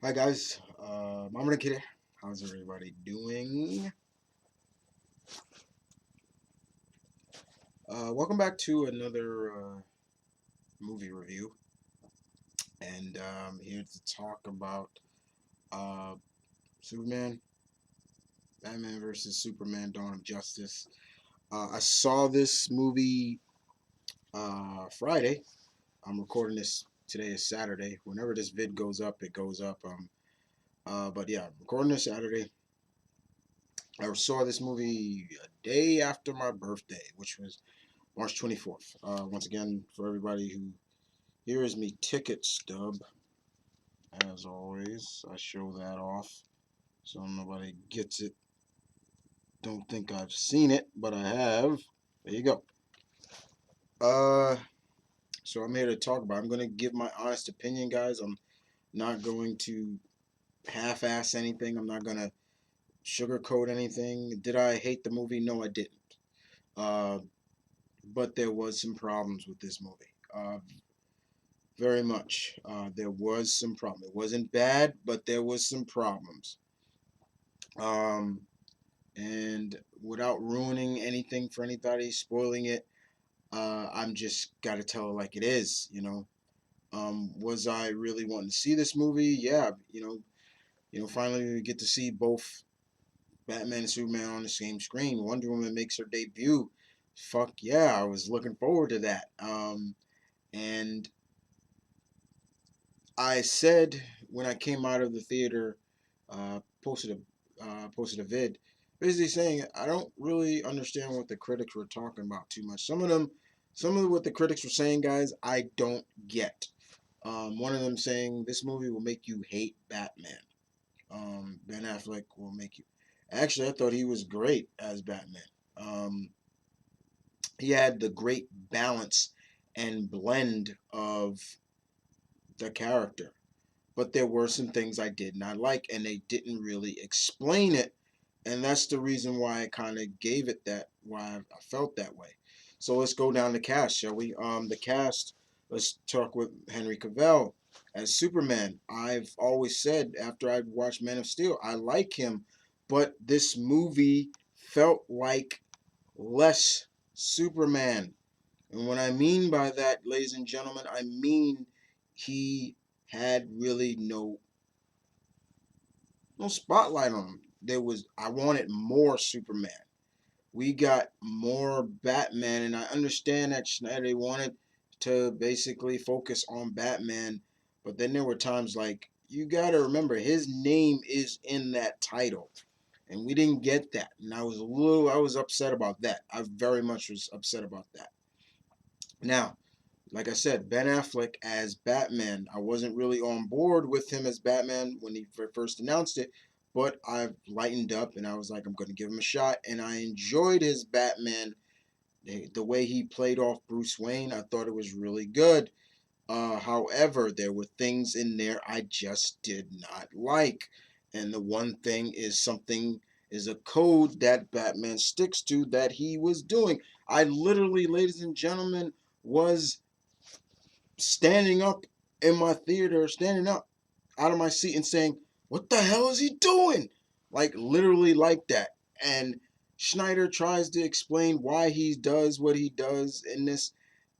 Hi guys, Mama Kitty. How's everybody doing? Welcome back to another movie review, and here to talk about uh, Superman, Batman versus Superman: Dawn of Justice. I saw this movie Friday. I'm recording this today is Saturday. Whenever this vid goes up, it goes up. But yeah, recording this Saturday. I saw this movie a day after my birthday, which was March 24th. Once again, for everybody who here is me ticket stub. As always, I show that off so nobody gets it. Don't think I've seen it, but I have. There you go. Uh, so I'm here to talk about. I'm gonna give my honest opinion, guys. I'm not going to half-ass anything. I'm not gonna sugarcoat anything. Did I hate the movie? No, I didn't. Uh, but there was some problems with this movie. Very much. There was some problem. It wasn't bad, but there was some problems. Um, and without ruining anything for anybody, spoiling it, I'm just gotta tell it like it is. Was I really wanting to see this movie? Yeah. Finally we get to see both Batman and Superman on the same screen. Wonder Woman makes her debut. Fuck yeah, I was looking forward to that. And I said when I came out of the theater, posted a vid, basically saying I don't really understand what the critics were talking about too much. Some of what the critics were saying, guys, I don't get. One of them saying this movie will make you hate Batman. Ben Affleck will make you. Actually, I thought he was great as Batman. Um, he had the great balance and blend of the character, but there were some things I did not like, and they didn't really explain it, and that's the reason why I kind of gave it that, why I felt that way. So let's go down the cast, shall we? The cast. Let's talk with Henry Cavill as Superman. I've always said after I watched Man of Steel, I like him, but this movie felt like less Superman. And what I mean by that, ladies and gentlemen, I mean he had really no spotlight on him. I wanted more Superman. We got more Batman, and I understand that Schneider wanted to basically focus on Batman, but then there were times like you got to remember his name is in that title, and we didn't get that, and I was upset about that. I very much was upset about that. Now, like I said, Ben Affleck as Batman. I wasn't really on board with him as Batman when he first announced it, but I've lightened up and I was like, I'm going to give him a shot. And I enjoyed his Batman, the way he played off Bruce Wayne. I thought it was really good. However, there were things in there I just did not like. And the one thing is a code that Batman sticks to that he was doing. I literally, ladies and gentlemen, was standing up in my theater, standing up out of my seat and saying, "What the hell is he doing?" Like literally like that. And Schneider tries to explain why he does what he does in this,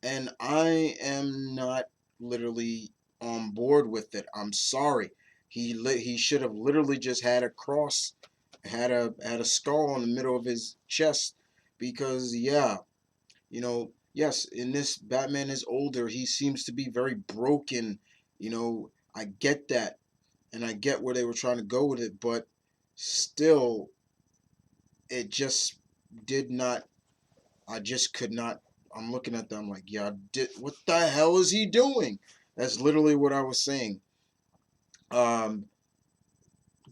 and I am not literally on board with it. I'm sorry. He should have literally just had a cross, had a skull in the middle of his chest, because yeah, yes, in this Batman is older. He seems to be very broken. I get that, and I get where they were trying to go with it, but still, it just did not. I just could not. I'm looking at them like, yeah, what the hell is he doing? That's literally what I was saying. Um,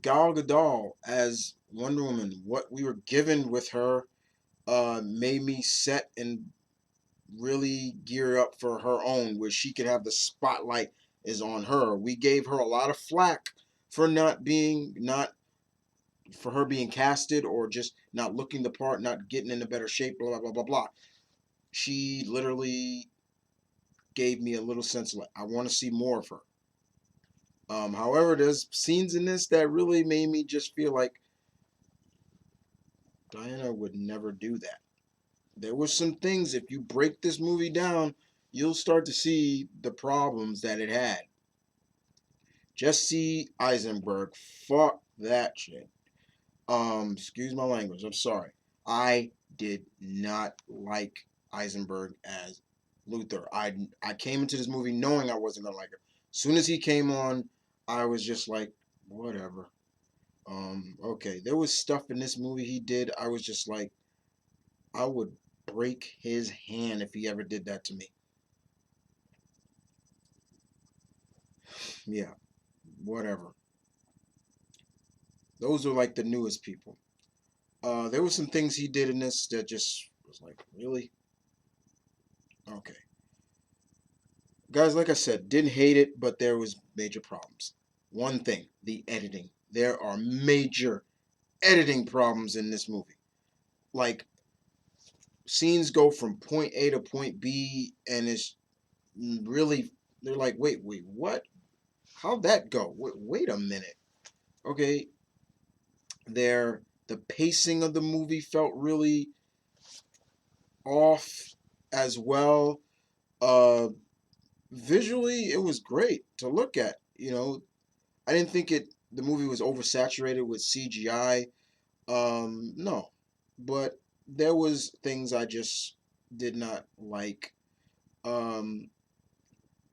Gal Gadot as Wonder Woman, what we were given with her, made me set and really gear up for her own, where she could have the spotlight is on her. We gave her a lot of flack for not for her being casted or just not looking the part, not getting in a better shape, blah blah blah blah blah. She literally gave me a little sense of like, I want to see more of her. However, there's scenes in this that really made me just feel like Diana would never do that. There were some things, if you break this movie down, you'll start to see the problems that it had. Jesse Eisenberg, fuck that shit. Excuse my language. I'm sorry. I did not like Eisenberg as Luther. I came into this movie knowing I wasn't gonna like him. As soon as he came on, I was just like, whatever. Okay. There was stuff in this movie he did. I was just like, I would break his hand if he ever did that to me. Yeah, whatever. Those are like the newest people. There were some things he did in this that just was like, really? Okay. Guys, like I said, didn't hate it, but there was major problems. One thing, the editing. There are major editing problems in this movie. Like, scenes go from point A to point B, and it's really, they're like, wait, what? How'd that go? Wait a minute. Okay, the pacing of the movie felt really off as well. Uh, Visually, it was great to look at. I didn't think the movie was oversaturated with CGI. No, but there was things I just did not like. Um,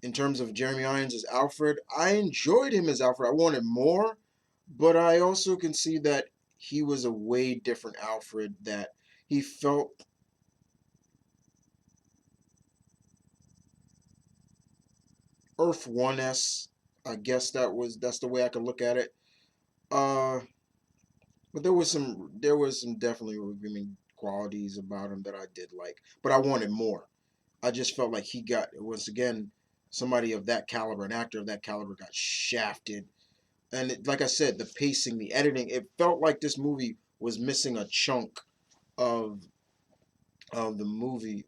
in terms of Jeremy Irons as Alfred, I enjoyed him as Alfred. I wanted more, but I also can see that he was a way different Alfred. That he felt Earth One S. I guess that's the way I could look at it. Uh, but there was some definitely redeeming qualities about him that I did like, but I wanted more. I just felt like he got once again somebody of that caliber, an actor of that caliber, got shafted. And like I said, the pacing, the editing, it felt like this movie was missing a chunk of the movie,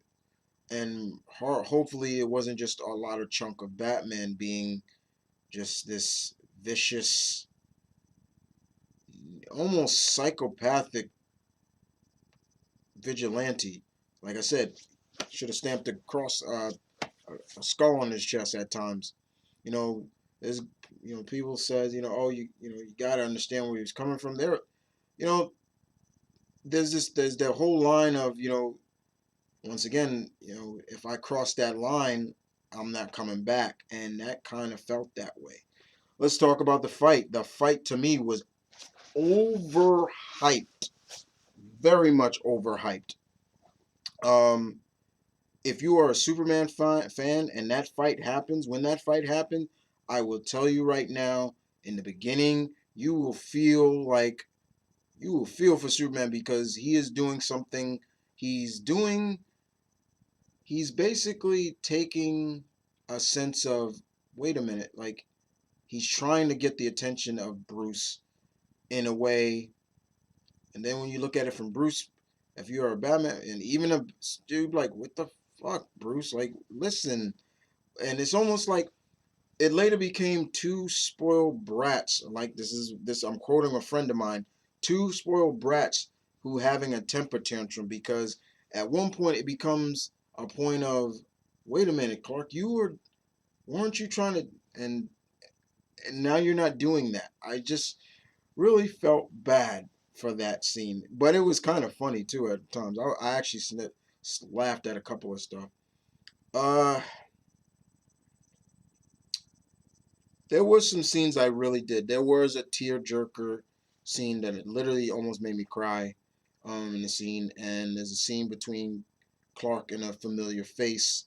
and hopefully it wasn't just a lot of chunk of Batman being just this vicious, almost psychopathic vigilante. Like I said, should have stamped a skull on his chest at times. You know, there's people says oh you got to understand where he was coming from. There, you know, there's the whole line of once again if I cross that line, I'm not coming back, and that kind of felt that way. Let's talk about the fight. The fight to me was overhyped, very much overhyped. Um, if you are a Superman fan and that fight happens, when that fight happened, I will tell you right now, in the beginning, you will feel for Superman because he is doing something. He's doing, he's basically taking a sense of, wait a minute, like he's trying to get the attention of Bruce in a way. And then when you look at it from Bruce, if you're a Batman and even a dude like, what the fuck, Bruce? Like, listen. And it's almost like it later became two spoiled brats. Like this I'm quoting a friend of mine, two spoiled brats who having a temper tantrum because at one point it becomes a point of, wait a minute, Clark, weren't you trying to, and now you're not doing that. I just really felt bad for that scene, but it was kind of funny too at times. I actually laughed at a couple of stuff. Uh, there was some scenes I really did. There was a tear jerker scene that it literally almost made me cry. In the scene, and there's a scene between Clark and a familiar face.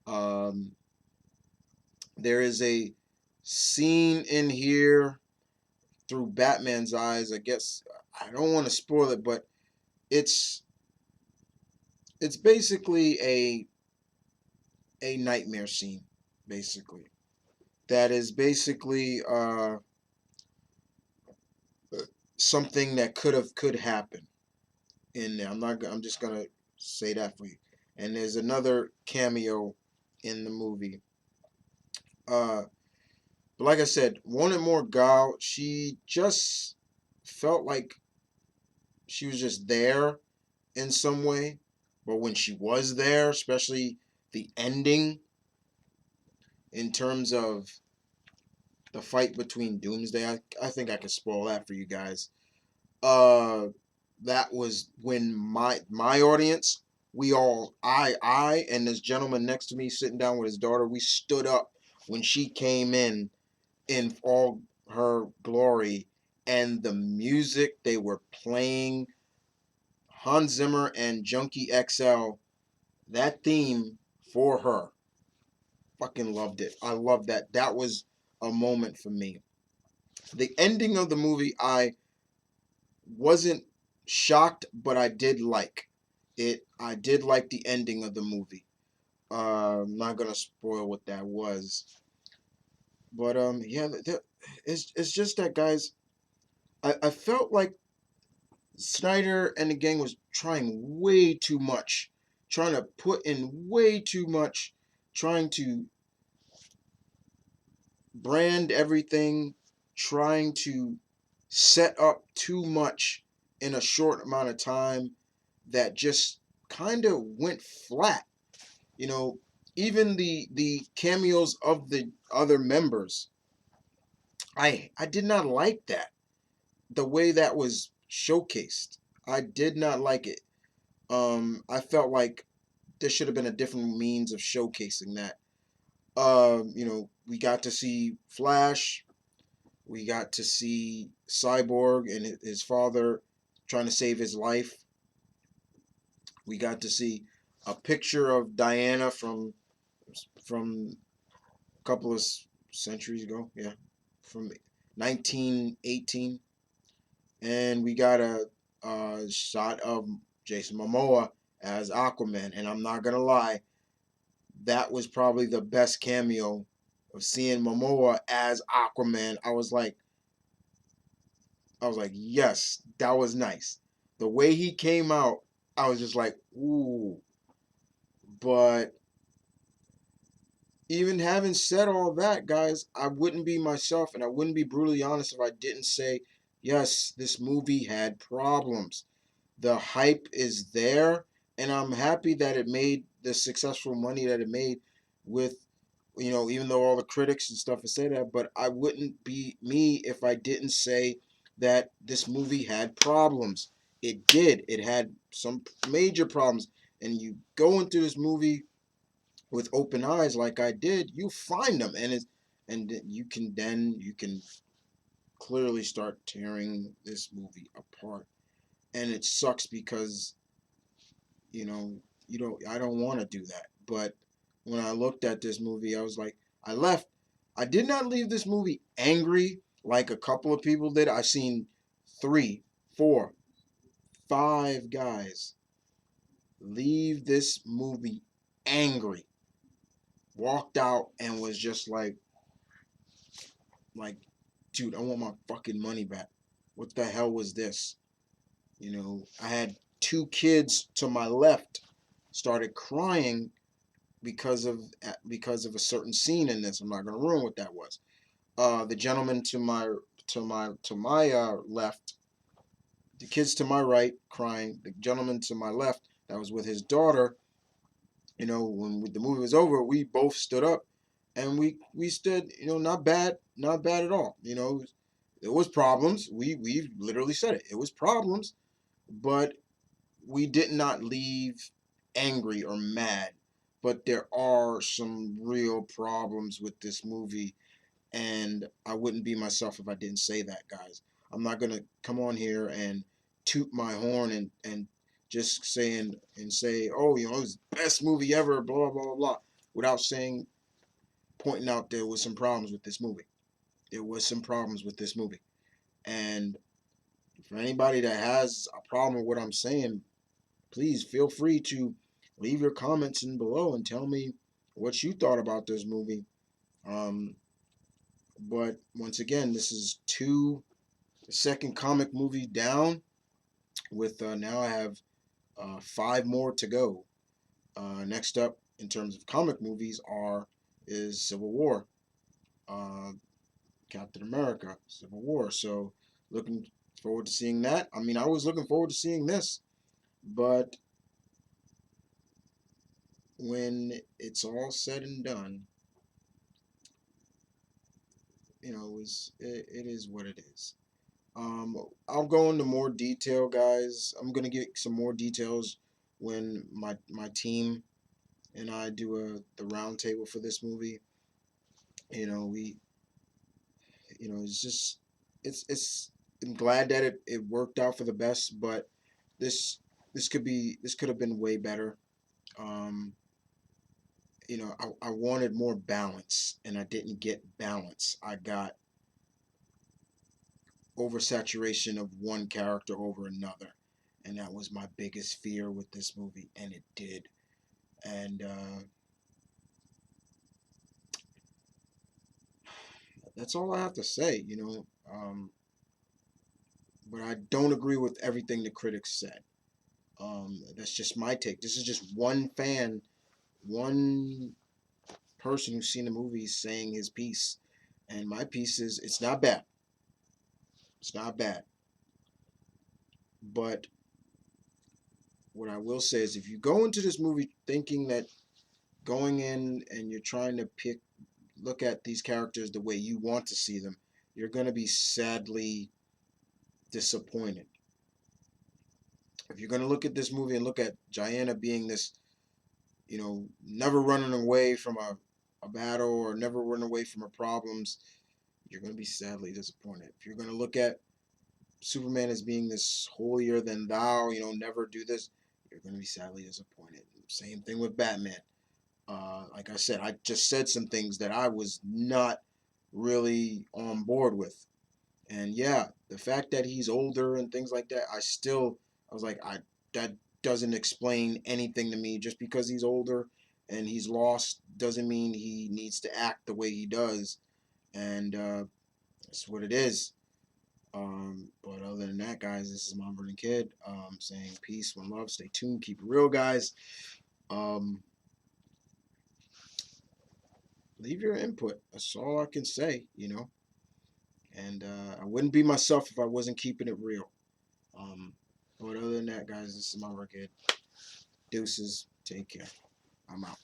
Um, there is a scene in here through Batman's eyes. I guess I don't want to spoil it, but it's it's basically a nightmare scene, basically. That is basically something that could happen in there. I'm just gonna say that for you. And there's another cameo in the movie. Uh, But like I said, wanted more Gal. She just felt like she was just there in some way. But when she was there, especially the ending in terms of the fight between Doomsday, I think I could spoil that for you guys. Uh, that was when my audience, we all, I and this gentleman next to me sitting down with his daughter, we stood up when she came in all her glory, and the music they were playing, Hans Zimmer and Junkie XL, that theme for her, fucking loved it. I love that. That was a moment for me. The ending of the movie, I wasn't shocked, but I did like it. I did like the ending of the movie. I'm not gonna spoil what that was, but yeah, it's just that, guys. I felt like Snyder and the gang was trying way too much, trying to put in way too much, trying to brand everything, trying to set up too much in a short amount of time that just kind of went flat. You know, even the cameos of the other members, I did not like that. The way that was showcased, I did not like it. I felt like there should have been a different means of showcasing that. We got to see Flash. We got to see Cyborg and his father trying to save his life. We got to see a picture of Diana from a couple of centuries ago. Yeah, from 1918, and we got a shot of Jason Momoa as Aquaman. And I'm not gonna lie, that was probably the best cameo of seeing Momoa as Aquaman. I was like, yes, that was nice. The way he came out, I was just like, ooh. But even having said all that, guys, I wouldn't be myself and I wouldn't be brutally honest if I didn't say, yes, this movie had problems. The hype is there, and I'm happy that it made the successful money that it made with, even though all the critics and stuff have said that, but I wouldn't be me if I didn't say that this movie had problems. It did. It had some major problems. And you go into this movie with open eyes like I did, you find them, and you can clearly start tearing this movie apart. And it sucks because you know I don't want to do that. But when I looked at this movie, I was like, I did not leave this movie angry like a couple of people did. I've seen 3, 4, 5 guys leave this movie angry, walked out and was just like, dude, I want my fucking money back. What the hell was this? I had 2 kids to my left started crying because of a certain scene in this. I'm not gonna ruin what that was. The gentleman to my left, the kids to my right crying. The gentleman to my left that was with his daughter. When the movie was over, we both stood up, and we stood. Not bad, not bad at all. It was problems. We literally said it. It was problems, but we did not leave angry or mad. But there are some real problems with this movie, and I wouldn't be myself if I didn't say that, guys. I'm not gonna come on here and toot my horn and just say, oh, it was the best movie ever, blah blah blah blah, without pointing out there was some problems with this movie. There was some problems with this movie, and for anybody that has a problem with what I'm saying, please feel free to leave your comments in below and tell me what you thought about this movie. Um, but once again, this is the second comic movie down. With now I have 5 more to go. Next up, in terms of comic movies, is Civil War. Uh, Captain America: Civil War. So looking forward to seeing that. I mean, I was looking forward to seeing this, but when it's all said and done, it is what it is. I'll go into more detail, guys. I'm gonna get some more details when my team and I do the roundtable for this movie. We it's just it's I'm glad that it worked out for the best, but this this could have been way better. Um, I wanted more balance and I didn't get balance. I got oversaturation of one character over another. And that was my biggest fear with this movie, and it did. And that's all I have to say. But I don't agree with everything the critics said. That's just my take. This is just one fan, one person who's seen the movie saying his piece. And my piece is it's not bad. It's not bad. But what I will say is if you go into this movie thinking that going in and you're trying to look at these characters the way you want to see them, you're going to be sadly disappointed. If you're going to look at this movie and look at Diana being this, never running away from a battle or never running away from her problems, you're going to be sadly disappointed. If you're going to look at Superman as being this holier than thou, never do this, you're going to be sadly disappointed. Same thing with Batman. Like I said, I just said some things that I was not really on board with. And yeah, the fact that he's older and things like that, I was like, that doesn't explain anything to me. Just because he's older and he's lost doesn't mean he needs to act the way he does. And that's what it is. But other than that, guys, this is Mount Vernon Kid saying peace, one love, stay tuned, keep it real, guys. Um, leave your input. That's all I can say. And I wouldn't be myself if I wasn't keeping it real. Um, but other than that, guys, this is Mount Vernon Kid. Deuces. Take care. I'm out.